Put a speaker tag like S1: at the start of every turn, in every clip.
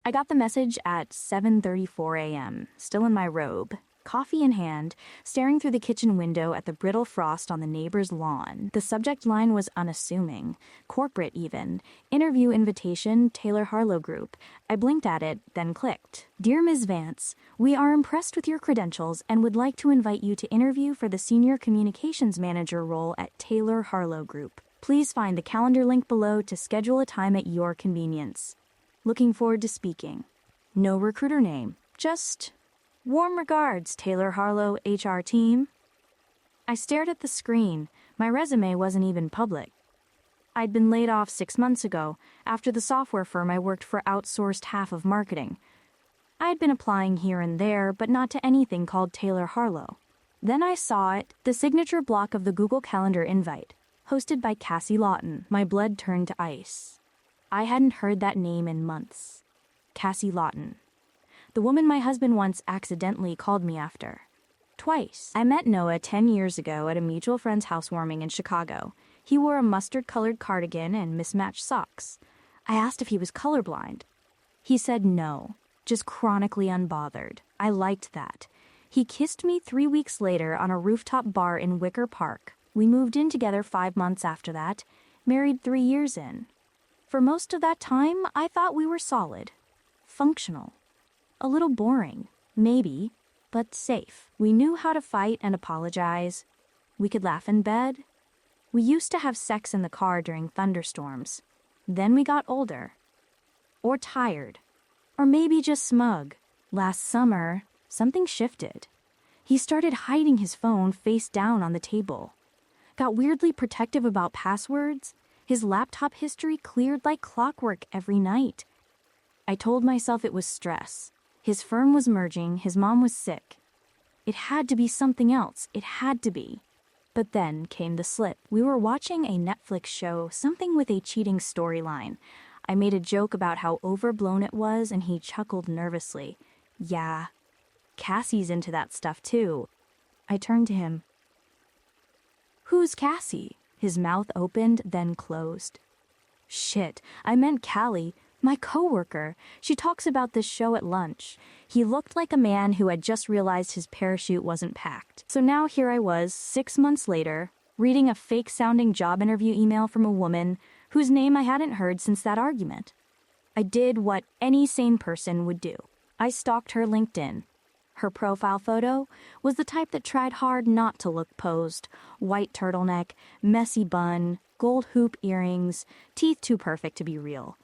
S1: I got the message at 7:34 a.m., still in my robe, coffee in hand, staring through the kitchen window at the brittle frost on the neighbor's lawn. The subject line was unassuming, corporate even. Interview invitation, Taylor Harlow Group. I blinked at it, then clicked. Dear Ms. Vance, we are impressed with your credentials and would like to invite you to interview for the Senior Communications Manager role at Taylor Harlow Group. Please find the calendar link below to schedule a time at your convenience. Looking forward to speaking. No recruiter name, just warm regards, Taylor Harlow HR team. I stared at the screen. My resume wasn't even public. I'd been laid off 6 months ago, after the software firm I worked for outsourced half of marketing. I had been applying here and there, but not to anything called Taylor Harlow. Then I saw it, the signature block of the Google Calendar invite, hosted by Cassie Lawton. My blood turned to ice. I hadn't heard that name in months. Cassie Lawton. The woman my husband once accidentally called me after. Twice. I met Noah 10 years ago at a mutual friend's housewarming in Chicago. He wore a mustard-colored cardigan and mismatched socks. I asked if he was colorblind. He said no, just chronically unbothered. I liked that. He kissed me 3 weeks later on a rooftop bar in Wicker Park. We moved in together 5 months after that, married 3 years in. For most of that time, I thought we were solid. Functional. A little boring, maybe, but safe. We knew how to fight and apologize. We could laugh in bed. We used to have sex in the car during thunderstorms. Then we got older. Or tired. Or maybe just smug. Last summer, something shifted. He started hiding his phone face down on the table. Got weirdly protective about passwords. His laptop history cleared like clockwork every night. I told myself it was stress. His firm was merging, his mom was sick. It had to be something else, it had to be. But then came the slip. We were watching a Netflix show, something with a cheating storyline. I made a joke about how overblown it was, and he chuckled nervously. Yeah, Cassie's into that stuff too. I turned to him. Who's Cassie? His mouth opened, then closed. Shit, I meant Callie, my coworker. She talks about this show at lunch. He looked like a man who had just realized his parachute wasn't packed. So now here I was, 6 months later, reading a fake-sounding job interview email from a woman whose name I hadn't heard since that argument. I did what any sane person would do. I stalked her LinkedIn. Her profile photo was the type that tried hard not to look posed. White turtleneck, messy bun, gold hoop earrings, teeth too perfect to be real.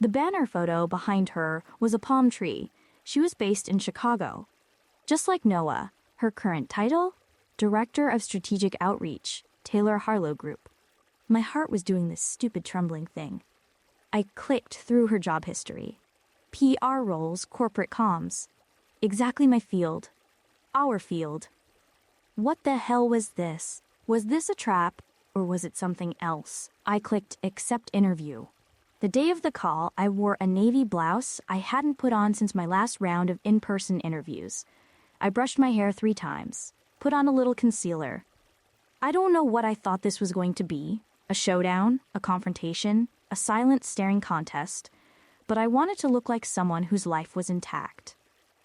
S1: The banner photo behind her was a palm tree. She was based in Chicago. Just like Noah, her current title? Director of Strategic Outreach, Taylor Harlow Group. My heart was doing this stupid trembling thing. I clicked through her job history. PR roles, corporate comms. Exactly my field. Our field. What the hell was this? Was this a trap, or was it something else? I clicked accept interview. The day of the call, I wore a navy blouse I hadn't put on since my last round of in-person interviews. I brushed my hair 3 times, put on a little concealer. I don't know what I thought this was going to be. A showdown, a confrontation, a silent staring contest. But I wanted to look like someone whose life was intact.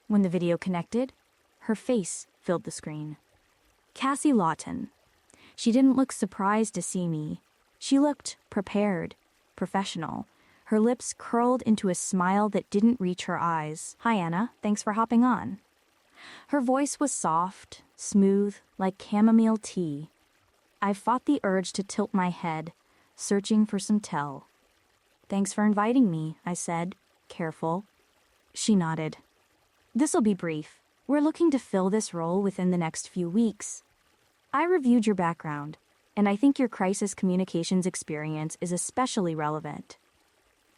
S1: When the video connected, her face filled the screen. Cassie Lawton. She didn't look surprised to see me. She looked prepared, professional. Her lips curled into a smile that didn't reach her eyes. Hi, Anna. Thanks for hopping on. Her voice was soft, smooth, like chamomile tea. I fought the urge to tilt my head, searching for some tell. Thanks for inviting me, I said, careful. She nodded. This'll be brief. We're looking to fill this role within the next few weeks. I reviewed your background, and I think your crisis communications experience is especially relevant.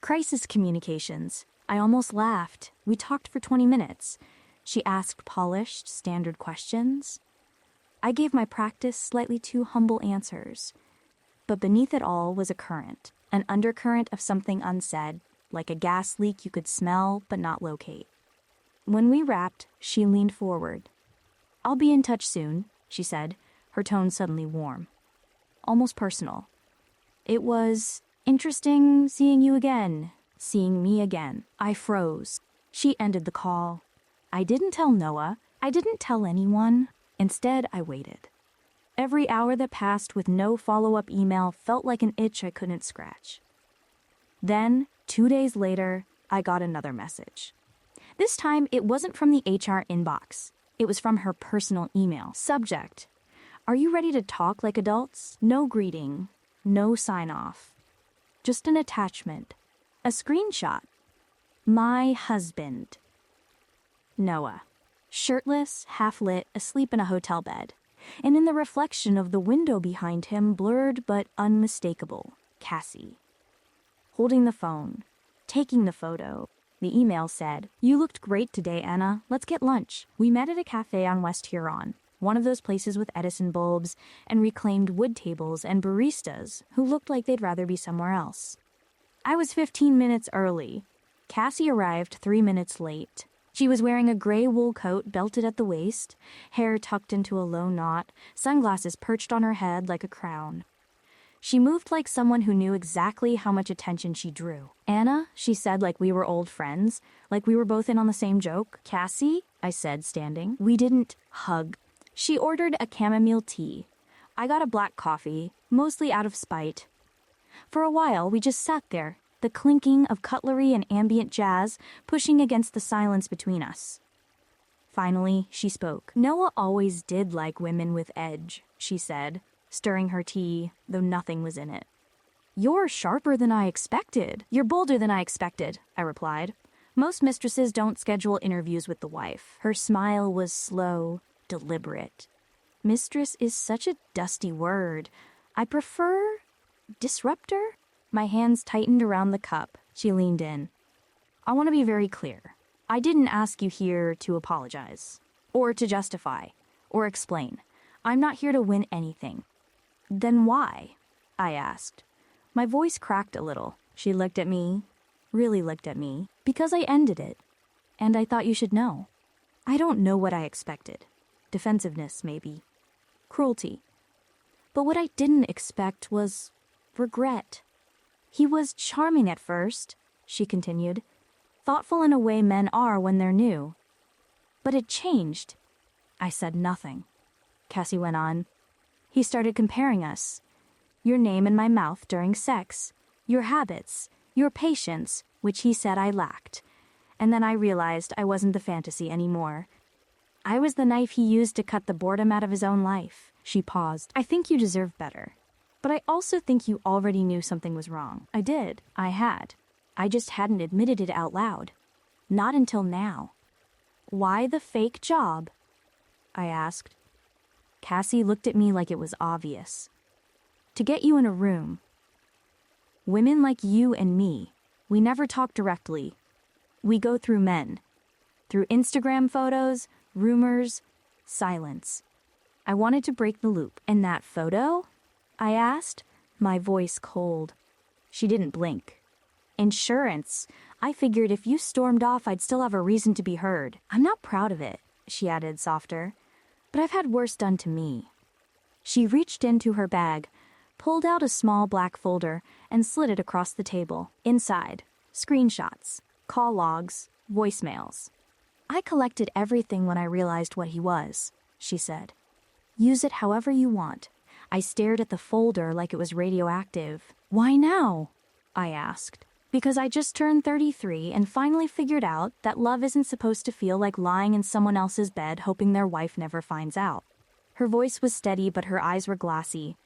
S1: Crisis communications. I almost laughed. We talked for 20 minutes. She asked polished, standard questions. I gave my practice slightly too humble answers. But beneath it all was a current, an undercurrent of something unsaid, like a gas leak you could smell but not locate. When we wrapped, she leaned forward. I'll be in touch soon, she said, her tone suddenly warm. Almost personal. It was interesting seeing you again. seeing me again. I froze. She ended the call. I didn't tell Noah. I didn't tell anyone. Instead, I waited. Every hour that passed with no follow-up email felt like an itch I couldn't scratch. Then, 2 days later, I got another message. This time, it wasn't from the HR inbox. It was from her personal email. Subject: Are you ready to talk like adults? No greeting. No sign-off. Just an attachment. A screenshot. My husband. Noah. Shirtless, half-lit, asleep in a hotel bed. And in the reflection of the window behind him, blurred but unmistakable, Cassie. Holding the phone. Taking the photo. The email said, "You looked great today, Anna. Let's get lunch. We met at a cafe on West Huron, one of those places with Edison bulbs and reclaimed wood tables and baristas who looked like they'd rather be somewhere else." I was 15 minutes early. Cassie arrived 3 minutes late. She was wearing a gray wool coat belted at the waist, hair tucked into a low knot, sunglasses perched on her head like a crown. She moved like someone who knew exactly how much attention she drew. "Anna," she said, like we were old friends, like we were both in on the same joke. "Cassie," I said, standing. We didn't hug. She ordered a chamomile tea. I got a black coffee, mostly out of spite. For a while, we just sat there, the clinking of cutlery and ambient jazz pushing against the silence between us. Finally, she spoke. "Noah always did like women with edge," she said, stirring her tea, though nothing was in it. "You're sharper than I expected. You're bolder than I expected," I replied. Most mistresses don't schedule interviews with the wife. Her smile was slow, deliberate. Mistress is such a dusty word. I prefer disruptor? My hands tightened around the cup. She leaned in. "I want to be very clear. I didn't ask you here to apologize, or to justify, or explain. I'm not here to win anything." "Then why?" I asked. My voice cracked a little. She looked at me, really looked at me. "Because I ended it, and I thought you should know. I don't know what I expected. Defensiveness, maybe. Cruelty. But what I didn't expect was regret. He was charming at first," she continued. "Thoughtful in a way men are when they're new. But it changed." I said nothing. Cassie went on. "He started comparing us. Your name in my mouth during sex. Your habits. Your patience, which he said I lacked. And then I realized I wasn't the fantasy anymore. I was the knife he used to cut the boredom out of his own life." She paused. "I think you deserve better. But I also think you already knew something was wrong." I did. I had. I just hadn't admitted it out loud. Not until now. "Why the fake job?" I asked. Cassie looked at me like it was obvious. "To get you in a room. Women like you and me, we never talk directly. We go through men. Through Instagram photos, rumors, silence. I wanted to break the loop." "And that photo?" I asked, my voice cold. She didn't blink. "Insurance. I figured if you stormed off, I'd still have a reason to be heard. I'm not proud of it," she added softer, "but I've had worse done to me." She reached into her bag, pulled out a small black folder, and slid it across the table. Inside, screenshots, call logs, voicemails. "I collected everything when I realized what he was," she said. "Use it however you want." I stared at the folder like it was radioactive. "Why now?" I asked. "Because I just turned 33 and finally figured out that love isn't supposed to feel like lying in someone else's bed hoping their wife never finds out." Her voice was steady, but her eyes were glassy.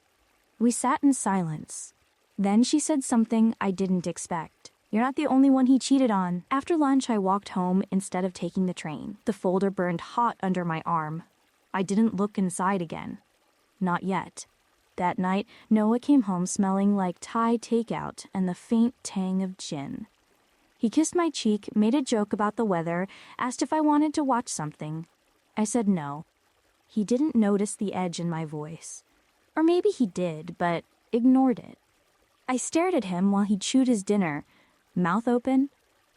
S1: We sat in silence. Then she said something I didn't expect. "You're not the only one he cheated on." After lunch, I walked home instead of taking the train. The folder burned hot under my arm. I didn't look inside again. Not yet. That night, Noah came home smelling like Thai takeout and the faint tang of gin. He kissed my cheek, made a joke about the weather, asked if I wanted to watch something. I said no. He didn't notice the edge in my voice. Or maybe he did, but ignored it. I stared at him while he chewed his dinner, mouth open,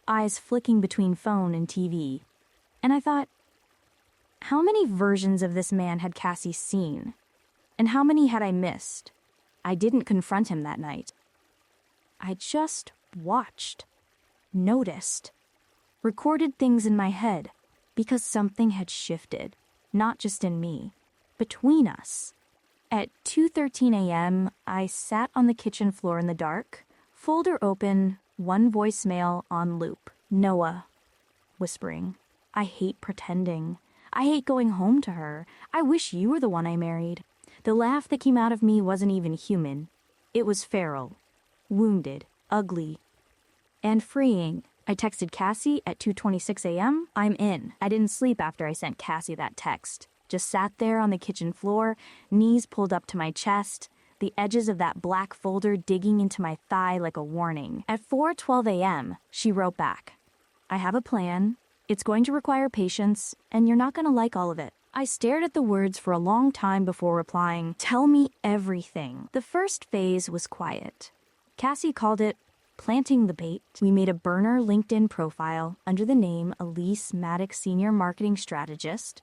S1: eyes flicking between phone and TV. And I thought, how many versions of this man had Cassie seen? And how many had I missed? I didn't confront him that night. I just watched. noticed. Recorded things in my head, because something had shifted, not just in me, between us. At 2:13 a.m., I sat on the kitchen floor in the dark, folder open, one voicemail on loop. Noah, whispering, I hate pretending. I hate going home to her. I wish you were the one I married. The laugh that came out of me wasn't even human. It was feral, wounded, ugly, and freeing. I texted Cassie at 2:26 a.m. I'm in. I didn't sleep after I sent Cassie that text. Just sat there on the kitchen floor, knees pulled up to my chest, the edges of that black folder digging into my thigh like a warning. At 4:12 a.m., she wrote back, I have a plan. It's going to require patience, and you're not going to like all of it. I stared at the words for a long time before replying, tell me everything. The first phase was quiet. Cassie called it planting the bait. We made a burner LinkedIn profile under the name Elise Maddox Senior Marketing Strategist,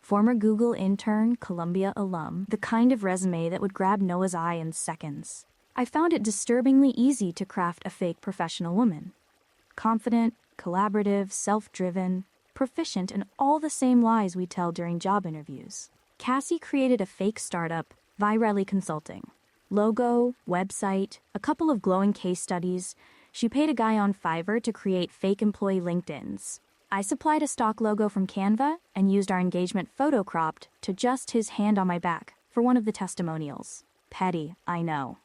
S1: former Google intern, Columbia alum, the kind of resume that would grab Noah's eye in seconds. I found it disturbingly easy to craft a fake professional woman. Confident, collaborative, self-driven, proficient in all the same lies we tell during job interviews. Cassie created a fake startup, Virelli Consulting. Logo, website, a couple of glowing case studies. She paid a guy on Fiverr to create fake employee LinkedIns. I supplied a stock logo from Canva and used our engagement photo cropped to just his hand on my back for one of the testimonials. Petty, I know.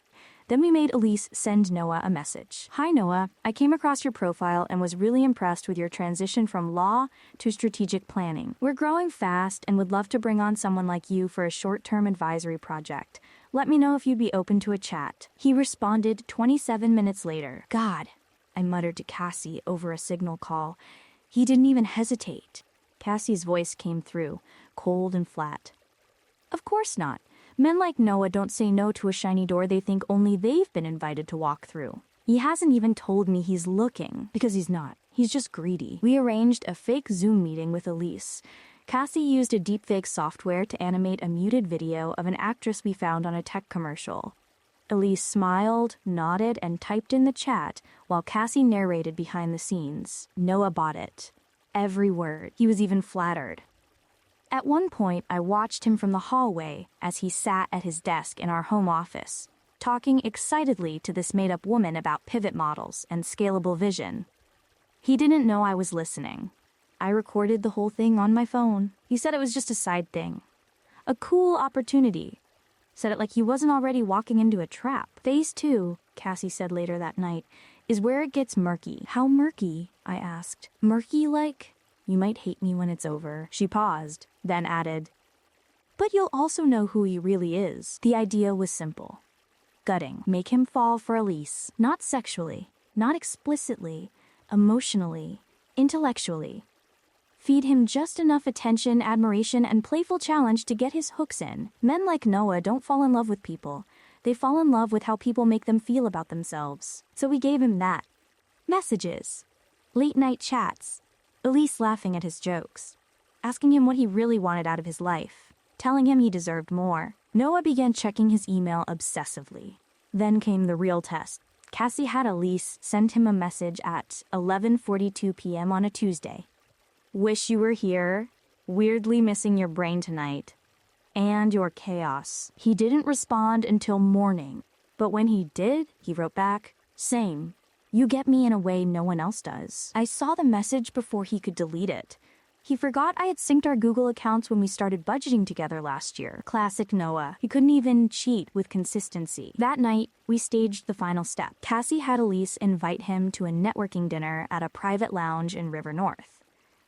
S1: Then we made Elise send Noah a message. Hi Noah, I came across your profile and was really impressed with your transition from law to strategic planning. We're growing fast and would love to bring on someone like you for a short-term advisory project. Let me know if you'd be open to a chat. He responded 27 minutes later. God, I muttered to Cassie over a signal call. He didn't even hesitate. Cassie's voice came through, cold and flat. Of course not. Men like Noah don't say no to a shiny door they think only they've been invited to walk through. He hasn't even told me he's looking, because he's not. He's just greedy. We arranged a fake Zoom meeting with Elise. Cassie used a deepfake software to animate a muted video of an actress we found on a tech commercial. Elise smiled, nodded, and typed in the chat while Cassie narrated behind the scenes. Noah bought it. Every word. He was even flattered. At one point, I watched him from the hallway as he sat at his desk in our home office, talking excitedly to this made-up woman about pivot models and scalable vision. He didn't know I was listening. I recorded the whole thing on my phone. He said it was just a side thing. A cool opportunity. Said it like he wasn't already walking into a trap. Phase 2, Cassie said later that night, is where it gets murky. How murky? I asked. Murky like? You might hate me when it's over. She paused, then added, but you'll also know who he really is. The idea was simple. Gutting. Make him fall for Elise. Not sexually, not explicitly, emotionally, intellectually. Feed him just enough attention, admiration, and playful challenge to get his hooks in. Men like Noah don't fall in love with people. They fall in love with how people make them feel about themselves. So we gave him that. Messages. Late-night chats. Elise laughing at his jokes. Asking him what he really wanted out of his life. Telling him he deserved more. Noah began checking his email obsessively. Then came the real test. Cassie had Elise send him a message at 11:42 p.m. on a Tuesday. Wish you were here. Weirdly missing your brain tonight. And your chaos. He didn't respond until morning. But when he did, he wrote back, same. You get me in a way no one else does. I saw the message before he could delete it. He forgot I had synced our Google accounts when we started budgeting together last year. Classic Noah. He couldn't even cheat with consistency. That night, we staged the final step. Cassie had Elise invite him to a networking dinner at a private lounge in River North.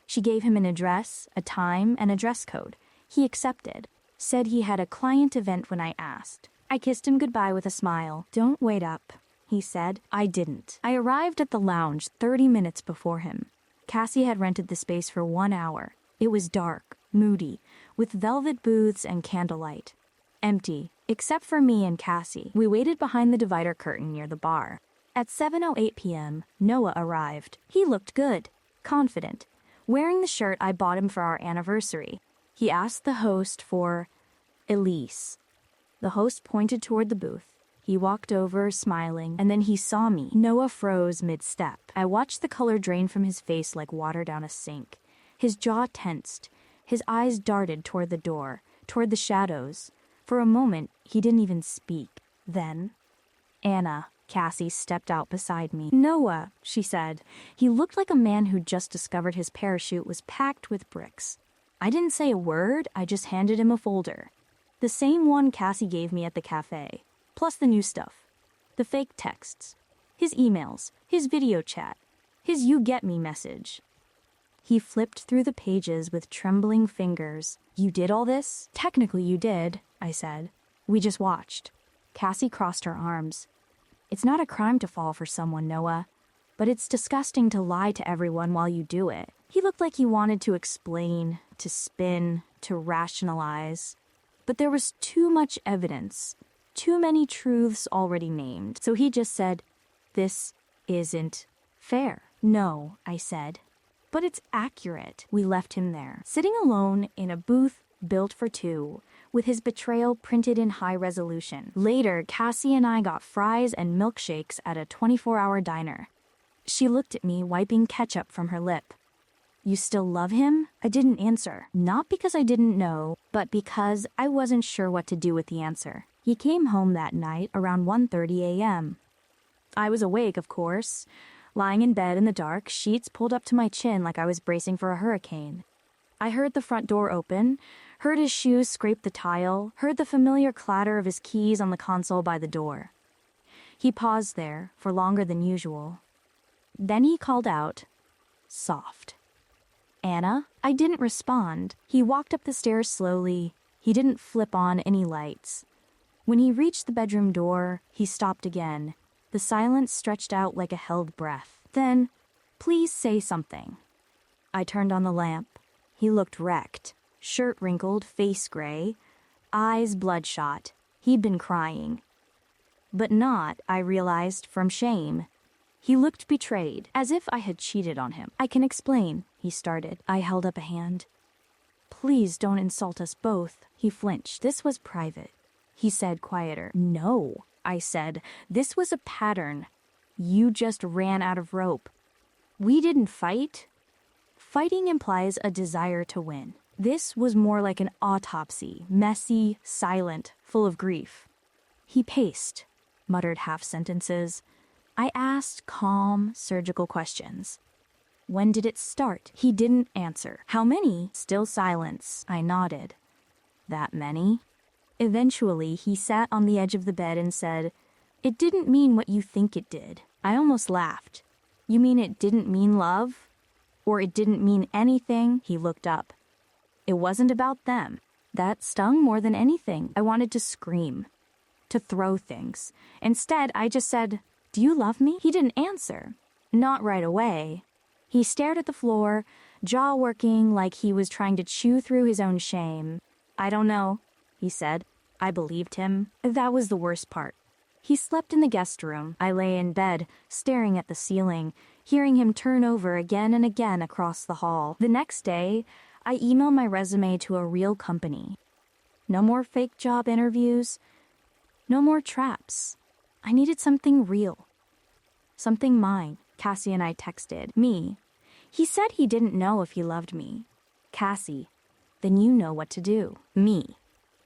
S1: She gave him an address, a time, and a dress code. He accepted. Said he had a client event when I asked. I kissed him goodbye with a smile. Don't wait up, he said. I didn't. I arrived at the lounge 30 minutes before him. Cassie had rented the space for 1 hour. It was dark, moody, with velvet booths and candlelight. Empty, except for me and Cassie. We waited behind the divider curtain near the bar. At 7:08 p.m., Noah arrived. He looked good, confident, wearing the shirt I bought him for our anniversary. He asked the host for Elise. The host pointed toward the booth. He walked over, smiling, and then he saw me. Noah froze mid-step. I watched the color drain from his face like water down a sink. His jaw tensed. His eyes darted toward the door, toward the shadows. For a moment, he didn't even speak. Then, Anna, Cassie, stepped out beside me. "Noah," she said. He looked like a man who'd just discovered his parachute was packed with bricks. I didn't say a word, I just handed him a folder. The same one Cassie gave me at the cafe, plus the new stuff. The fake texts, his emails, his video chat, his "you get me" message. He flipped through the pages with trembling fingers. "You did all this?" "Technically you did," I said. "We just watched." Cassie crossed her arms. "It's not a crime to fall for someone, Noah, but it's disgusting to lie to everyone while you do it." He looked like he wanted to explain, to spin, to rationalize. But there was too much evidence, too many truths already named. So he just said, "This isn't fair." "No," I said, "but it's accurate." We left him there, sitting alone in a booth built for two, with his betrayal printed in high resolution. Later, Cassie and I got fries and milkshakes at a 24-hour diner. She looked at me, wiping ketchup from her lip. "You still love him?" I didn't answer, not because I didn't know, but because I wasn't sure what to do with the answer. He came home that night around 1:30 a.m. I was awake, of course, lying in bed in the dark, sheets pulled up to my chin like I was bracing for a hurricane. I heard the front door open, heard his shoes scrape the tile, heard the familiar clatter of his keys on the console by the door. He paused there for longer than usual. Then he called out, soft, "Anna?" I didn't respond. He walked up the stairs slowly. He didn't flip on any lights. When he reached the bedroom door, he stopped again. The silence stretched out like a held breath. Then, "Please say something." I turned on the lamp. He looked wrecked, shirt wrinkled, face gray, eyes bloodshot. He'd been crying. But not, I realized, from shame. He looked betrayed, as if I had cheated on him. "I can explain," he started. I held up a hand. "Please don't insult us both." He flinched. "This was private," he said, quieter. "No," I said. "This was a pattern. You just ran out of rope. We didn't fight." Fighting implies a desire to win. This was more like an autopsy, messy, silent, full of grief. He paced, muttered half sentences. I asked calm, surgical questions. "When did it start?" He didn't answer. "How many?" Still silence. I nodded. "That many?" Eventually, he sat on the edge of the bed and said, "It didn't mean what you think it did." I almost laughed. "You mean it didn't mean love? Or it didn't mean anything?" He looked up. "It wasn't about them." That stung more than anything. I wanted to scream, to throw things. Instead, I just said, "Do you love me?" He didn't answer. Not right away. He stared at the floor, jaw working like he was trying to chew through his own shame. "I don't know," he said. I believed him. That was the worst part. He slept in the guest room. I lay in bed, staring at the ceiling, hearing him turn over again and again across the hall. The next day, I emailed my resume to a real company. No more fake job interviews. No more traps. I needed something real. Something mine. Cassie and I texted. Me. He said he didn't know if he loved me. Cassie. Then you know what to do. Me.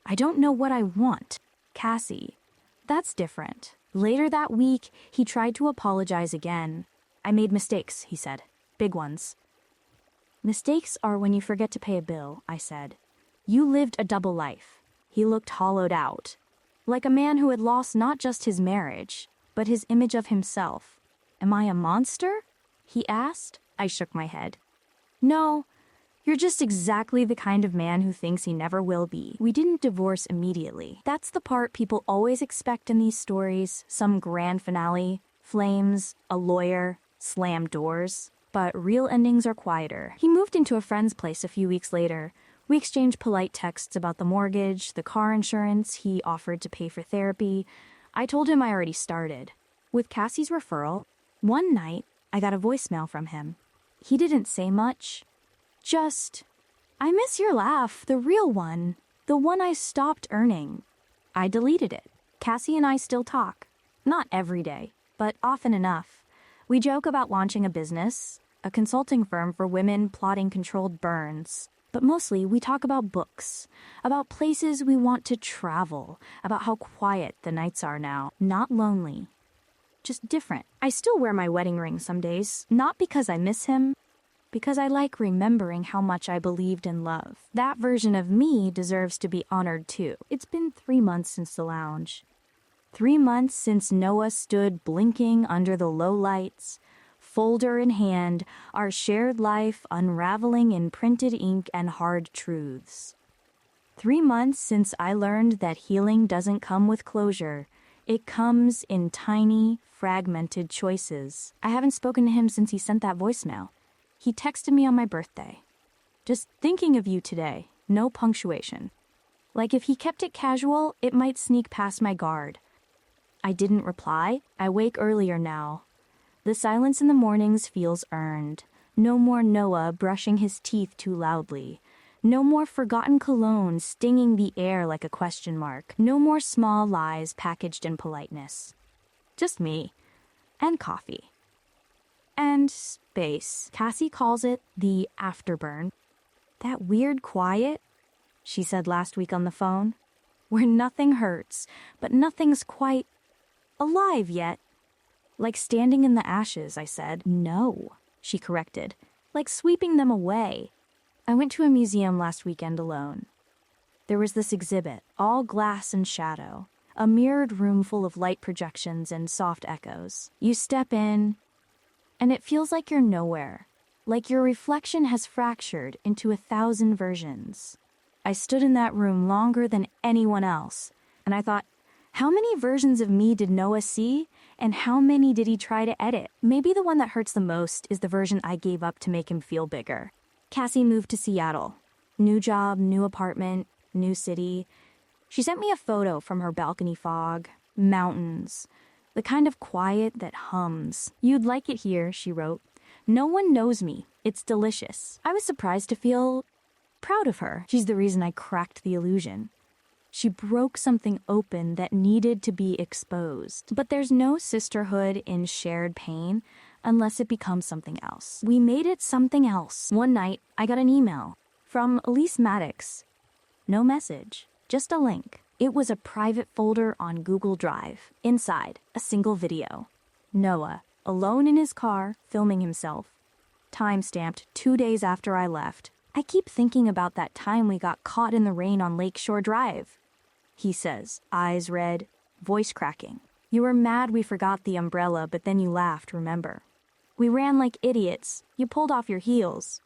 S1: I don't know what I want. Cassie. That's different. Later that week, he tried to apologize again. "I made mistakes," he said. "Big ones." "Mistakes are when you forget to pay a bill," I said. "You lived a double life." He looked hollowed out, like a man who had lost not just his marriage, but his image of himself. "Am I a monster?" he asked. I shook my head. "No, you're just exactly the kind of man who thinks he never will be." We didn't divorce immediately. That's the part people always expect in these stories, some grand finale, flames, a lawyer, slam doors. But real endings are quieter. He moved into a friend's place a few weeks later. We exchanged polite texts about the mortgage, the car insurance he offered to pay for therapy. I told him I already started. With Cassie's referral, one night I got a voicemail from him. He didn't say much. Just, "I miss your laugh, the real one, the one I stopped earning." I deleted it. Cassie and I still talk. Not every day, but often enough. We joke about launching a business, a consulting firm for women plotting controlled burns. But mostly we talk about books, about places we want to travel, about how quiet the nights are now. Not lonely, just different. I still wear my wedding ring some days, not because I miss him, because I like remembering how much I believed in love. That version of me deserves to be honored too. It's been 3 months since the lounge. 3 months since Noah stood blinking under the low lights, folder in hand, our shared life unraveling in printed ink and hard truths. 3 months since I learned that healing doesn't come with closure. It comes in tiny, fragmented choices. I haven't spoken to him since he sent that voicemail. He texted me on my birthday. Just thinking of you today, no punctuation. Like if he kept it casual, it might sneak past my guard. I didn't reply. I wake earlier now. The silence in the mornings feels earned. No more Noah brushing his teeth too loudly. No more forgotten cologne stinging the air like a question mark. No more small lies packaged in politeness. Just me. And coffee. And space. Cassie calls it the afterburn. That weird quiet, she said last week on the phone, where nothing hurts, but nothing's quite alive yet. Like standing in the ashes, I said. No, she corrected. Like sweeping them away. I went to a museum last weekend alone. There was this exhibit, all glass and shadow, a mirrored room full of light projections and soft echoes. You step in, and it feels like you're nowhere, like your reflection has fractured into 1,000 versions. I stood in that room longer than anyone else, and I thought, how many versions of me did Noah see, and how many did he try to edit? Maybe the one that hurts the most is the version I gave up to make him feel bigger. Cassie moved to Seattle. New job, new apartment, new city. She sent me a photo from her balcony fog, mountains, the kind of quiet that hums. You'd like it here, she wrote. No one knows me. It's delicious. I was surprised to feel proud of her. She's the reason I cracked the illusion. She broke something open that needed to be exposed. But there's no sisterhood in shared pain unless it becomes something else. We made it something else. One night, I got an email from Elise Maddox. No message, just a link. It was a private folder on Google Drive. Inside, a single video. Noah, alone in his car, filming himself. Time-stamped 2 days after I left. I keep thinking about that time we got caught in the rain on Lakeshore Drive. He says, eyes red, voice cracking. You were mad we forgot the umbrella, but then you laughed, remember? We ran like idiots. You pulled off your heels.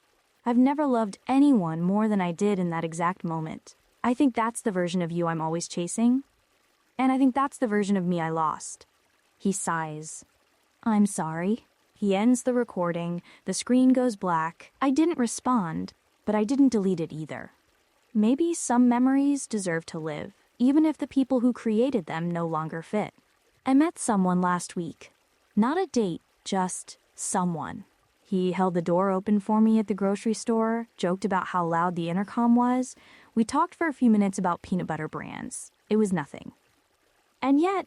S1: I've never loved anyone more than I did in that exact moment. I think that's the version of you I'm always chasing. And I think that's the version of me I lost. He sighs. I'm sorry. He ends the recording. The screen goes black. I didn't respond, but I didn't delete it either. Maybe some memories deserve to live, even if the people who created them no longer fit. I met someone last week. Not a date, just someone. He held the door open for me at the grocery store, joked about how loud the intercom was. We talked for a few minutes about peanut butter brands. It was nothing. And yet,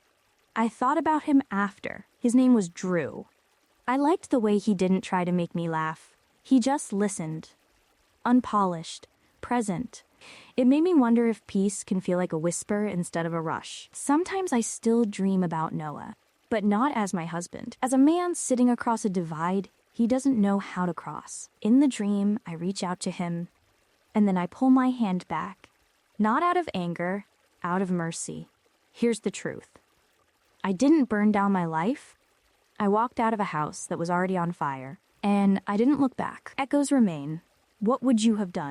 S1: I thought about him after. His name was Drew. I liked the way he didn't try to make me laugh. He just listened. Unpolished, present. It made me wonder if peace can feel like a whisper instead of a rush. Sometimes I still dream about Noah, but not as my husband. As a man sitting across a divide he doesn't know how to cross. In the dream, I reach out to him, and then I pull my hand back. Not out of anger, out of mercy. Here's the truth. I didn't burn down my life. I walked out of a house that was already on fire, and I didn't look back. Echoes remain. What would you have done?